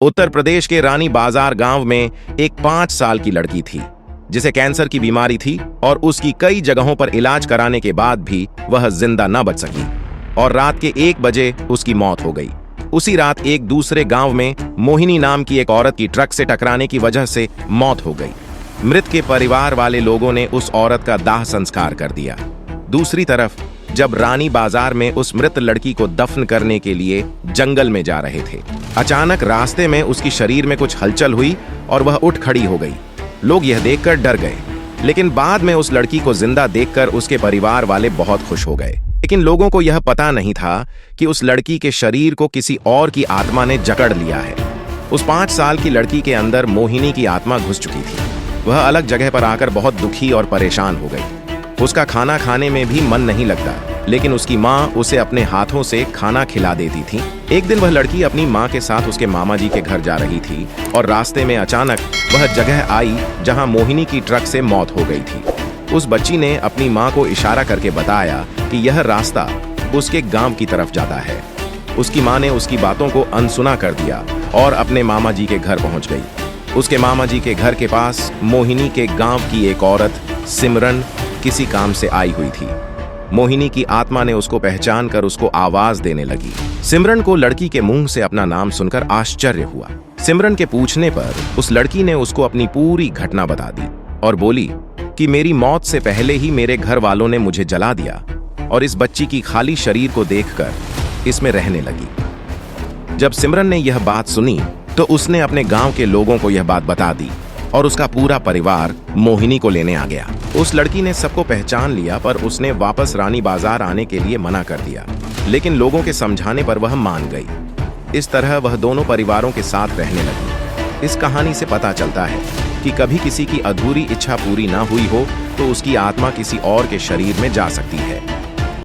उत्तर प्रदेश के रानी बाजार गांव में एक 5 साल की लड़की थी जिसे कैंसर की बीमारी थी और उसकी कई जगहों पर इलाज कराने के बाद भी वह जिंदा न बच सकी और रात के 1 बजे उसकी मौत हो गई। उसी रात एक दूसरे गांव में मोहिनी नाम की एक औरत की ट्रक से टकराने की वजह से मौत हो गई। मृत के परिवार वाले लोगों ने उस औरत का दाह संस्कार कर दिया। दूसरी तरफ जब रानी बाजार में उस मृत लड़की को दफन करने के लिए जंगल में जा रहे थे, अचानक रास्ते में उसकी शरीर में कुछ हलचल हुई और वह उठ खड़ी हो गई। लोग यह देखकर डर गए, लेकिन बाद में उस लड़की को जिंदा देखकर उसके परिवार वाले बहुत खुश हो गए। लेकिन लोगों को यह पता नहीं था कि उस लड़की के शरीर को किसी और की आत्मा ने जकड़ लिया है। उस 5 साल की लड़की के अंदर मोहिनी की आत्मा घुस चुकी थी। वह अलग जगह पर आकर बहुत दुखी और परेशान हो गई। उसका खाना खाने में भी मन नहीं लगता, लेकिन उसकी माँ उसे अपने हाथों से खाना खिला देती थी। एक दिन वह लड़की अपनी माँ के साथ उसके मामा जी के घर जा रही थी और रास्ते में अचानक वह जगह आई जहाँ मोहिनी की ट्रक से मौत हो गई थी। उस बच्ची ने अपनी माँ को इशारा करके बताया कि यह रास्ता उसके गांव की तरफ जाता है। उसकी माँ ने उसकी बातों को अनसुना कर दिया और अपने मामा जी के घर पहुंच गई। उसके मामा जी के घर के पास मोहिनी के गांव की एक औरत सिमरन किसी काम से आई हुई थी। मोहिनी की आत्मा ने उसको पहचान कर उसको आवाज देने लगी। सिमरन को लड़की के मुंह से अपना नाम सुनकर आश्चर्य हुआ। सिमरन के पूछने पर उस लड़की ने उसको अपनी पूरी घटना बता दी और बोली कि मेरी मौत से पहले ही मेरे घर वालों ने मुझे जला दिया और इस बच्ची की खाली शरीर को देखकर इसमें रहने लगी। जब सिमरन ने यह बात सुनी तो उसने अपने गांव के लोगों को यह बात बता दी और उसका पूरा परिवार मोहिनी को लेने आ गया। उस लड़की ने सबको पहचान लिया, पर उसने वापस रानी बाजार आने के लिए मना कर दिया, लेकिन लोगों के समझाने पर वह मान गई। इस तरह वह दोनों परिवारों के साथ रहने लगी। इस कहानी से पता चलता है कि कभी किसी की अधूरी इच्छा पूरी ना हुई हो तो उसकी आत्मा किसी और के शरीर में जा सकती है।